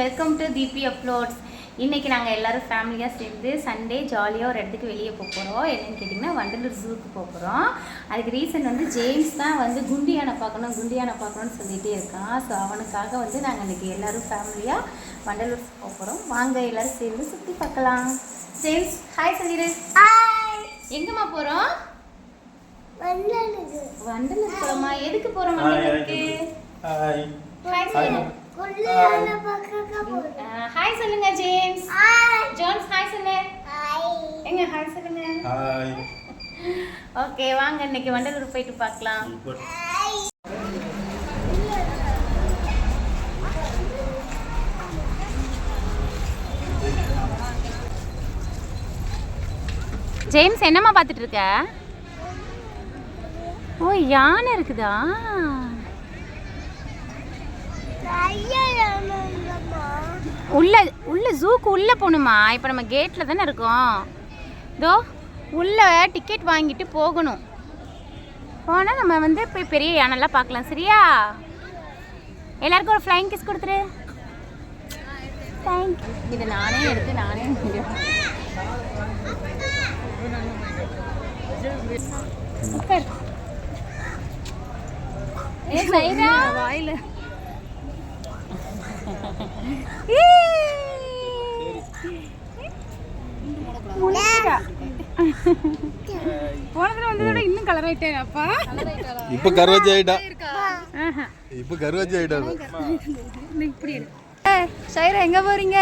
Welcome to Deepi uploads. இன்றைக்கி நாங்கள் எல்லோரும் ஃபேமிலியாக சேர்ந்து சண்டே ஜாலியாக ஒரு இடத்துக்கு வெளியே போக போகிறோம். என்னென்னு கேட்டிங்கன்னா வண்டலூர் ஜூக்கு போக போகிறோம். அதுக்கு ரீசன் வந்து ஜேம்ஸ் தான் வந்து குண்டி யானை பார்க்கணும்னு சொல்லிகிட்டே இருக்கான். ஸோ அவனுக்காக வந்து நாங்கள் இன்றைக்கி எல்லோரும் ஃபேமிலியாக வண்டலூர் போக போகிறோம். வாங்க எல்லோரும் சேர்ந்து சுற்றி பார்க்கலாம். ஜேம்ஸ் ஹாய் சொல்லிடு. ஹாய். எங்கம்மா போகிறோம்? வண்டலூர் போகிறோமா? எதுக்கு போகிறோம் வண்டலூருக்கு? ஹாய் சொல்லுங்க. ஹாய் சொல்லுங்க ஜேம்ஸ். ஜோன்ஸ் ஹாய் சொல்லு. எங்க ஹாய் சொல்லுங்க. ஓகே வாங்க இன்னைக்கு வண்டலூர் போயிட்டு பார்க்கலாம். ஜேம்ஸ் என்னம்மா பார்த்துட்டு இருக்க? ஓ யானை இருக்குதா? உள்ள ஜூக்கு உள்ளே போகணுமா? இப்போ நம்ம கேட்டில் தானே இருக்கோம். இதோ உள்ளே டிக்கெட் வாங்கிட்டு போகணும். போனால் நம்ம வந்து போய் பெரிய யானைலாம் பார்க்கலாம். சரியா? எல்லாருக்கும் ஒரு ஃப்ளைங் கிஸ் கொடுத்துரு. தேங்க்யூ. இதை நானே எடுத்து நானே உட்கார். ஏ சைரா வாயில போனதுல வந்ததோட இன்னும் கலர் ஆயிட்டேன். அப்பா இப்ப கர்வஜி ஆயிட்டா. இப்ப கர்வஜி ஆயிட்டா. இப்படி சைரா எங்க போறீங்க?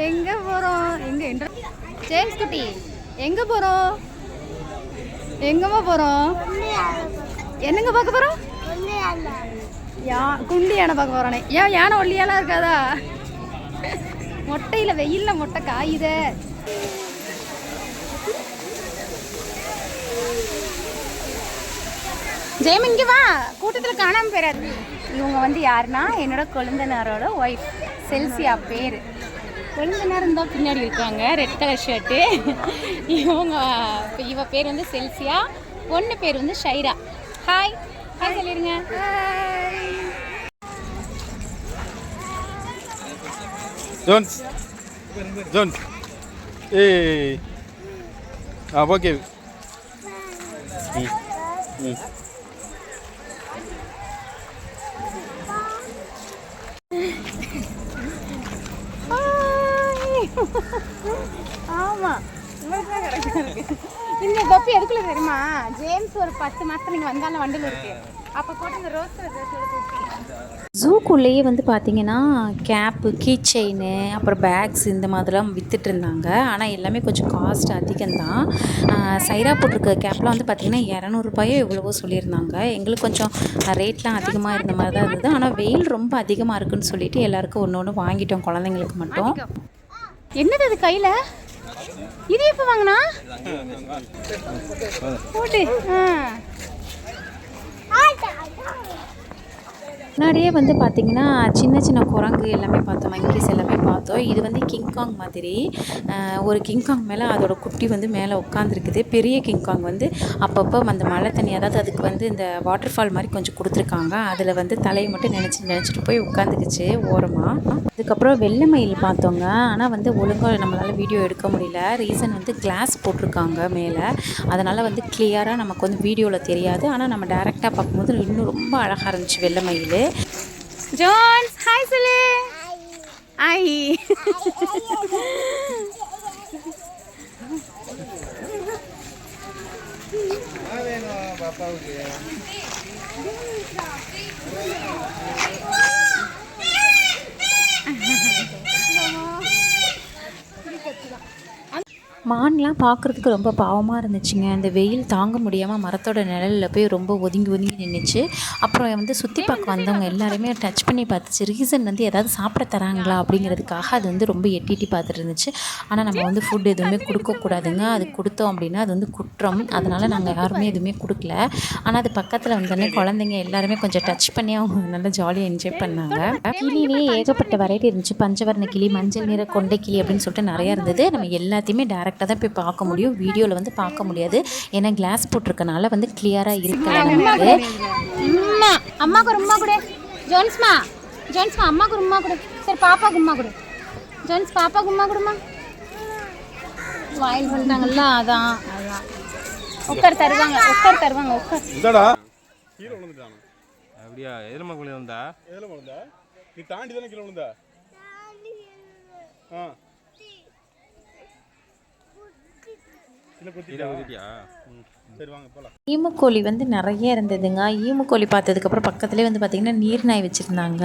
எங்க போறோம்? எங்க ஜேம்ஸ் குட்டி எங்க போறோம்? எங்கம்மா போறோம்? என்னங்க பார்க்க போறோம்? குண்டி யானை பார்க்க போறானே. ஏன் யானை ஒல்லியாலாம் இருக்காதா? மொட்டையில வெயில்ல மொட்டை காயுதே. ஜெயம் இங்க வா, கூட்டத்துல காணாம போயிடாது. இவங்க வந்து யாருன்னா என்னோட கொழுந்தனாரோட ஒய்ஃப் செல்சியா பேரு. கொழுந்தனார் இருந்தால் பின்னாடி இருக்காங்க ரெட் கலர் ஷர்ட்டு. இவ பேர் வந்து செல்சியா, பொண்ணு பேர் வந்து ஷைரா. ஹாய் ஹாய் சொல்லிடுங்க. ஜோன்ஸ் ஜோன்ஸ் ஏய் ஓகே. ஆமா இந்த தொப்பி எதுக்குள்ள தெரியுமா? ஜேம்ஸ் ஒரு 10 மாதம் நீங்கள் வந்தாலும் வண்டலூருக்கு அப்போ போட்டு இந்த ரோஸ் ஜூக்குள்ளேயே வந்து பார்த்தீங்கன்னா கேப்பு, கீ செயின், அப்புறம் பேக்ஸ் இந்த மாதிரிலாம் விற்றுட்டு இருந்தாங்க. ஆனால் எல்லாமே கொஞ்சம் காஸ்ட் அதிகம்தான். சைரா போட்டிருக்க கேப்லாம் வந்து பார்த்திங்கன்னா 200 ரூபாயோ எவ்வளவோ சொல்லியிருந்தாங்க. எங்களுக்கு கொஞ்சம் ரேட்லாம் அதிகமாக இருந்த மாதிரி தான் இருந்தது. ஆனால் வெயில் ரொம்ப அதிகமாக இருக்குதுன்னு சொல்லிட்டு எல்லாருக்கும் ஒன்று ஒன்று வாங்கிட்டோம், குழந்தைங்களுக்கு மட்டும். என்னது அது கையில்? இது எப்போ வாங்கினா? போட்டு முன்னாடியே வந்து பார்த்திங்கன்னா சின்ன சின்ன குரங்கு எல்லாமே பார்த்தோம், மங்கீஸ் எல்லாமே பார்த்தோம். இது வந்து கிங்காங் மாதிரி. ஒரு கிங்காங் மேலே அதோட குட்டி வந்து மேலே உட்காந்துருக்குது. பெரிய கிங்காங் வந்து அப்பப்போ அந்த மழை தண்ணி, அதாவது அதுக்கு வந்து இந்த வாட்டர் ஃபால் மாதிரி கொஞ்சம் கொடுத்துருக்காங்க. அதில் வந்து தலையை மட்டும் நினச்சிட்டு போய் உட்காந்துக்குச்சு ஓரமாக. அதுக்கப்புறம் வெள்ளை மயில் பார்த்தோங்க. ஆனால் வந்து ஒழுங்காக நம்மளால் வீடியோ எடுக்க முடியல. ரீசன் வந்து கிளாஸ் போட்டிருக்காங்க மேலே, அதனால் வந்து கிளியராக நமக்கு வந்து வீடியோவில் தெரியாது. ஆனால் நம்ம டேரெக்டாக பார்க்கும்போது இன்னும் ரொம்ப அழகாக இருந்துச்சு வெள்ளை மயில். ஜோன்ஸ் ஹாய் சொல்லு. ஹாய். மான்லாம் பார்க்குறதுக்கு ரொம்ப பாவமாக இருந்துச்சுங்க. அந்த வெயில் தாங்க முடியாமல் மரத்தோட நிழலில் போய் ரொம்ப ஒதுங்கி நின்றுச்சு. அப்புறம் வந்து சுற்றி பார்க்க வந்தவங்க எல்லாருமே டச் பண்ணி பார்த்துச்சு. ரீசன் வந்து ஏதாவது சாப்பிட தராங்களா அப்படிங்கிறதுக்காக அது வந்து ரொம்ப எட்டி பார்த்துட்டு இருந்துச்சு. ஆனால் நம்ம வந்து ஃபுட் எதுவுமே கொடுக்கக்கூடாதுங்க. அது கொடுத்தோம் அப்படின்னா அது வந்து குற்றம். அதனால் நாங்கள் யாருமே எதுவுமே கொடுக்கல. ஆனால் அது பக்கத்தில் வந்தோடனே குழந்தைங்க எல்லாருமே கொஞ்சம் டச் பண்ணி அவங்க நல்லா ஜாலியாக என்ஜாய் பண்ணாங்க. கிளியிலே ஏகப்பட்ட வெரைட்டி இருந்துச்சு. பஞ்சவர்ண கிளி, மஞ்சள் நிற கொண்டை கிளி அப்படின்னு சொல்லிட்டு நிறையா இருந்தது. நம்ம எல்லாத்தையுமே டேரெக்டாக தான் போய் பார்க்க முடியும், வீடியோவில் வந்து பார்க்க முடியாது. ஏன்னா கிளாஸ் போட்டிருக்கனால வந்து கிளியராக இருக்கல. நமக்கு அம்மாக்கு ரொம்ப கூட ஜோன்ஸ்மா ஜோன்ஸ் அம்மா குருமா கொடு. சரி பாப்பா கும்மா கொடு. ஜோன்ஸ் பாப்பா கும்மா கொடுமா. வாயில் பண்ணிட்டாங்கல்ல அதான் அதான். உட்கார் தருவாங்க உட்கார். இந்தடா கீழே விழுந்துட்டானே. அப்படியா? எதுலமா குழி வந்தா? எதுல விழுந்தா? நீ தாண்டி தானே கீழே விழுந்தா? ஆ கீழே குத்திட்டியா? சரி வாங்க போலாம். ஈமுக்கோழி வந்து நிறைய இருந்ததுங்க. ஈமுக்கோழி பார்த்ததுக்கப்புறம் பக்கத்துலேயே வந்து பார்த்திங்கன்னா நீர்நாய் வச்சுருந்தாங்க.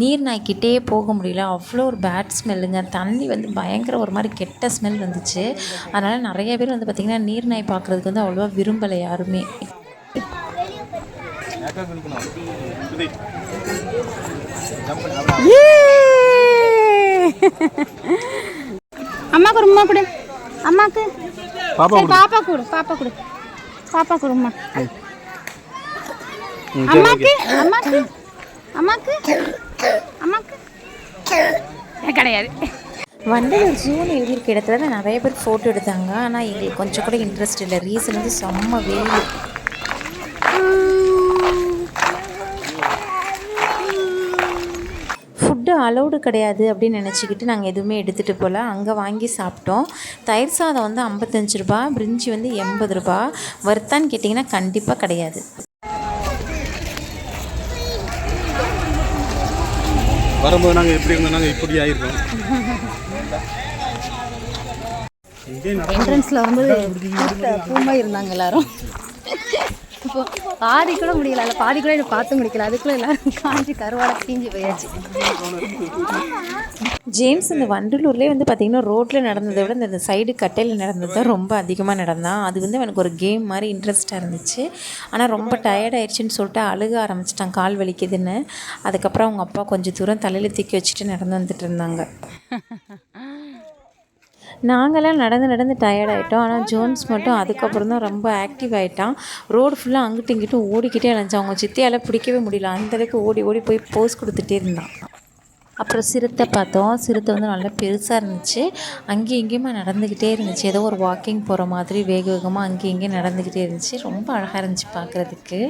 நீர்நாய்க்கிட்டே போக முடியல, அவ்வளோ ஒரு பேட் ஸ்மெல்லுங்க. தண்ணி வந்து பயங்கர ஒரு மாதிரி கெட்ட ஸ்மெல் வந்துச்சு. அதனால் நிறைய பேர் வந்து பார்த்திங்கன்னா நீர்நாய் பார்க்குறதுக்கு வந்து அவ்வளோவா விரும்பலை யாருமே. அம்மாக்கு உம்மா கொடு. அம்மாக்கு பாப்பா கொடு. பாப்பா கொடுமா. அம்மாக்கு கிடையாது. வண்டலூர் ஜூன் எழுதியிருக்க இடத்துல தான் நிறைய பேர் ஃபோட்டோ எடுத்தாங்க. ஆனால் எங்களுக்கு கொஞ்சம் கூட இன்ட்ரெஸ்ட் இல்லை. ரீசன் வந்து செம்ம வெயில். ஃபுட்டு அலௌடு கிடையாது அப்படின்னு நினச்சிக்கிட்டு நாங்கள் எதுவுமே எடுத்துகிட்டு போகல. அங்கே வாங்கி சாப்பிட்டோம். தயிர் சாதம் வந்து 55 ரூபா, பிரிஞ்சி வந்து 80 ரூபா. வறுத்தான்னு கேட்டிங்கன்னா கண்டிப்பாக கிடையாது. வரும்போது நாங்கள் எப்படி இருந்தோம், நாங்கள் இப்படி ஆயிருக்கோம். என்ட்ரன்ஸில் வரும்போது பூமா இருந்தாங்க எல்லாரும். இப்போ பாதி கூட முடியல, இல்லை பாதி கூட எனக்கு பார்த்து முடிக்கல. அதுக்குள்ளே எல்லாரும் காஞ்சி கருவாடை தீஞ்சு போயாச்சு. ஜேம்ஸ் இந்த வண்டலூர்லேயே வந்து பார்த்திங்கன்னா ரோட்டில் நடந்ததை விட இந்த சைடு கட்டையில் நடந்தது தான் ரொம்ப அதிகமாக நடந்தான். அது வந்து எனக்கு ஒரு கேம் மாதிரி இன்ட்ரெஸ்ட்டாக இருந்துச்சு. ஆனால் ரொம்ப டயர்ட் ஆயிடுச்சுன்னு சொல்லிட்டு அழுக ஆரம்பிச்சிட்டான், கால் வலிக்குதுன்னு. அதுக்கப்புறம் அவங்க அப்பா கொஞ்சம் தூரம் தலையில் தூக்கி வச்சுட்டு நடந்து வந்துட்டு இருந்தாங்க. நாங்களாம் நடந்து டயர்ட் ஆகிட்டோம். ஆனால் ஜோன்ஸ் மட்டும் அதுக்கப்புறம் தான் ரொம்ப ஆக்டிவ் ஆகிட்டான். ரோடு ஃபுல்லாக அங்கிட்டும் இங்கிட்டும் ஓடிக்கிட்டே இருந்துச்சு. அவங்க சித்தியால் பிடிக்கவே முடியல, அந்தளவுக்கு ஓடி போய் போஸ் கொடுத்துட்டே இருந்தான். அப்புறம் சிறுத்தை பார்த்தோம். சிறுத்தை வந்து நல்லா பெருசாக இருந்துச்சு. அங்கேயும் இங்கேயுமா நடந்துக்கிட்டே இருந்துச்சு. ஏதோ ஒரு வாக்கிங் போகிற மாதிரி வேகமாக அங்கேயும் இங்கேயும் நடந்துக்கிட்டே இருந்துச்சு. ரொம்ப அழகாக இருந்துச்சு பார்க்குறதுக்கு.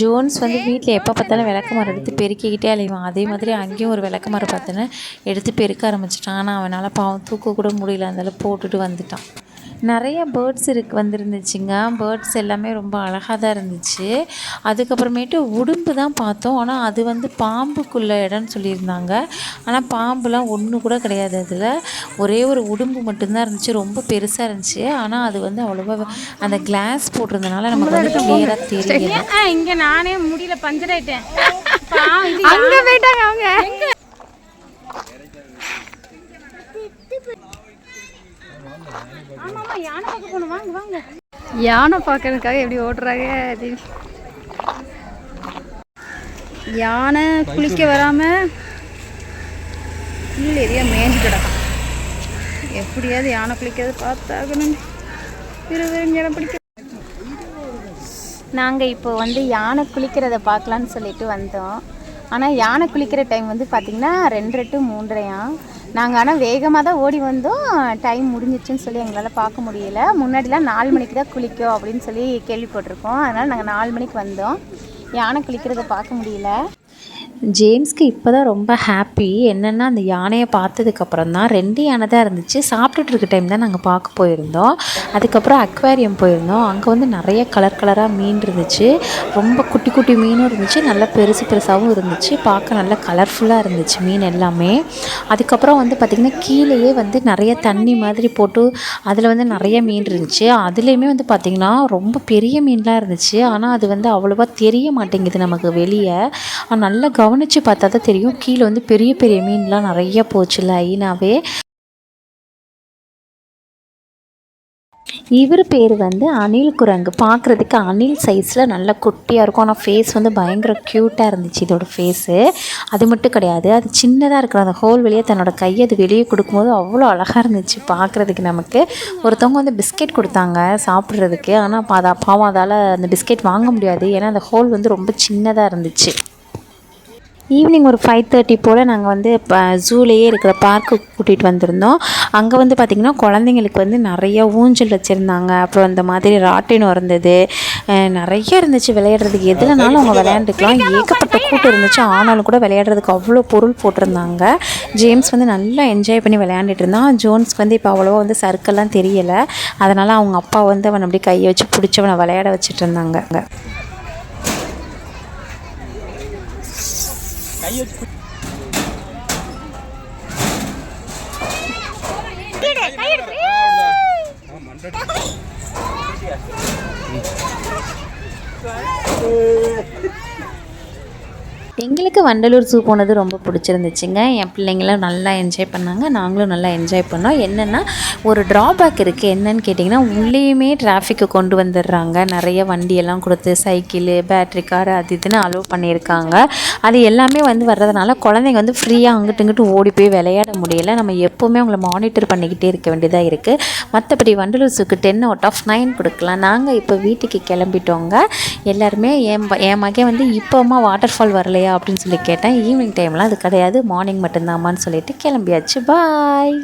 ஜோன்ஸ் வந்து வீட்டில் எப்போ பார்த்தாலும் விளக்கமரம் எடுத்து பெருக்கிக்கிட்டே அலைவான். அதே மாதிரி அங்கேயும் ஒரு விளக்கமரம் பார்த்தோன்னே எடுத்து பெருக்க ஆரம்பிச்சிட்டான். ஆனால் அவனால் பாவம் தூக்க கூட முடியல, அதனால் போட்டுட்டு வந்துட்டான். நிறைய பேர்ட்ஸ் வந்துருந்துச்சுங்க. பேர்ட்ஸ் எல்லாமே ரொம்ப அழகாக தான் இருந்துச்சு. அதுக்கப்புறமேட்டு உடும்பு தான் பார்த்தோம். ஆனால் அது வந்து பாம்புக்குள்ள இடம்னு சொல்லியிருந்தாங்க. ஆனால் பாம்புலாம் ஒன்று கூட கிடையாது. அதில் ஒரே ஒரு உடும்பு மட்டும்தான் இருந்துச்சு. ரொம்ப பெருசாக இருந்துச்சு. ஆனால் அது வந்து அவ்வளோவா அந்த கிளாஸ் போட்டிருந்தனால நமக்கு வந்து கிளியராக தெரியல. இங்கே நானே முடியல, பஞ்சர் ஆயிட்டேன். அங்கே போயிட்டாங்க அவங்க. யானை பார்க்கறதுக்காக எப்படி ஓடுறாங்க. யானை குளிக்க வராம இல்லை எதையா மேய்ஞ்சி கிடக்கும். எப்படியாவது யானை குளிக்கிறது பார்த்தாகணும். இடம் பிடிக்க நாங்கள் இப்போ வந்து யானை குளிக்கிறத பார்க்கலான்னு சொல்லிட்டு வந்தோம். ஆனால் யானை குளிக்கிற டைம் வந்து பார்த்திங்கன்னா 2 to 3 நாங்கள் ஆனால் வேகமாக தான் ஓடி வந்தோம். டைம் முடிஞ்சிச்சுன்னு சொல்லி எங்களால் பார்க்க முடியல. முன்னாடிலாம் 4 மணிக்கு தான் குளிக்கும் அப்படின்னு சொல்லி கேள்விப்பட்டிருக்கோம். அதனால் நாங்கள் 4 மணிக்கு வந்தோம். யானை குளிக்கிறத பார்க்க முடியல. ஜேம்ஸ்க்கு இப்போ தான் ரொம்ப ஹாப்பி. என்னென்னா அந்த யானையை பார்த்ததுக்கப்புறம் தான் 2 யானை தான் இருந்துச்சு. சாப்பிட்டுட்டு இருக்க டைம் தான் நாங்கள் பார்க்க போயிருந்தோம். அதுக்கப்புறம் அக்வாரியம் போயிருந்தோம். அங்கே வந்து நிறைய கலராக மீன் இருந்துச்சு. ரொம்ப குட்டி மீனும் இருந்துச்சு, நல்லா பெருசாகவும் இருந்துச்சு. பார்க்க நல்லா கலர்ஃபுல்லாக இருந்துச்சு மீன் எல்லாமே. அதுக்கப்புறம் வந்து பார்த்திங்கன்னா கீழேயே வந்து நிறைய தண்ணி மாதிரி போட்டு அதில் வந்து நிறைய மீன் இருந்துச்சு. அதுலேயுமே வந்து பார்த்திங்கன்னா ரொம்ப பெரிய மீன்லாம் இருந்துச்சு. ஆனால் அது வந்து அவ்வளோவா தெரிய மாட்டேங்குது நமக்கு வெளியே. நல்லா கவனித்து பார்த்தா தான் தெரியும். கீழே வந்து பெரிய மீன்லாம் நிறைய போச்சு லைனாகவே. இவர் பேர் வந்து அணில் குரங்கு. பார்க்குறதுக்கு அணில் சைஸில் நல்லா குட்டியாக இருக்கும். ஆனால் ஃபேஸ் வந்து பயங்கர க்யூட்டாக இருந்துச்சு இதோட ஃபேஸு. அது மட்டும் கிடையாது, அது சின்னதாக இருக்கிற அந்த ஹோல் வெளியே தன்னோட கையை அது வெளியே கொடுக்கும்போது அவ்வளோ அழகாக இருந்துச்சு பார்க்குறதுக்கு. நமக்கு ஒருத்தவங்க வந்து பிஸ்கெட் கொடுத்தாங்க சாப்பிட்றதுக்கு. ஆனால் பாவம் அதால் அந்த பிஸ்கெட் வாங்க முடியாது, ஏன்னா அந்த ஹோல் வந்து ரொம்ப சின்னதாக இருந்துச்சு. ஈவினிங் ஒரு 5:30 போல் நாங்கள் வந்து இப்போ ஜூலேயே இருக்கிற பார்க்குக்கு கூட்டிகிட்டு வந்திருந்தோம். அங்கே வந்து பார்த்திங்கன்னா குழந்தைங்களுக்கு வந்து நிறைய ஊஞ்சல் வச்சுருந்தாங்க. அப்புறம் அந்த மாதிரி ராட்டினம் இருந்தது. நிறைய இருந்துச்சு விளையாடுறதுக்கு, எதுலனாலும் அவங்க விளையாண்டுக்கலாம். ஏகப்பட்ட கூட்டம் இருந்துச்சு, ஆனாலும் கூட விளையாடுறதுக்கு அவ்வளோ பொருள் போட்டிருந்தாங்க. ஜேம்ஸ் வந்து நல்லா என்ஜாய் பண்ணி விளையாண்டுட்டு இருந்தான். ஜோன்ஸ்க்கு வந்து இப்போ அவ்வளோவா வந்து சர்க்கெல்லாம் தெரியலை, அதனால் அவங்க அப்பா வந்து அவனை அப்படியே கையை வச்சு பிடிச்சவனை விளையாட வச்சுட்டு இருந்தாங்க. எங்களுக்கு வண்டலூர் ஜூ போனது ரொம்ப பிடிச்சிருந்துச்சுங்க. என் பிள்ளைங்களும் நல்லா என்ஜாய் பண்ணாங்க, நாங்களும் நல்லா என்ஜாய் பண்ணோம். என்னென்னா ஒரு ட்ராபேக் இருக்குது, என்னன்னு கேட்டிங்கன்னா உள்ளேயுமே டிராஃபிக்கு கொண்டு வந்துடுறாங்க. நிறைய வண்டியெல்லாம் கொடுத்து சைக்கிளு, பேட்ரி கார் அது இதுன்னு அலோவ் பண்ணியிருக்காங்க. அது எல்லாமே வந்து வர்றதுனால குழந்தைங்க வந்து ஃப்ரீயாக அங்கிட்டு இங்கிட்டு ஓடி போய் விளையாட முடியலை. நம்ம எப்போவுமே அவங்கள மானிட்டர் பண்ணிக்கிட்டே இருக்க வேண்டியதாக இருக்குது. மற்றபடி வண்டலூர் ஜூக்கு 10/9 கொடுக்கலாம். நாங்கள் இப்போ வீட்டுக்கு கிளம்பிட்டோங்க. எல்லாருமே என் மகன் வந்து இப்போமா வாட்டர் ஃபால் வரலையா அப்படின்னு சொல்லி கேட்டேன். ஈவினிங் டைம்லாம் அது கிடையாது, மார்னிங் மட்டும்தாம்மான்னு சொல்லிட்டு கிளம்பியாச்சு. பாய்.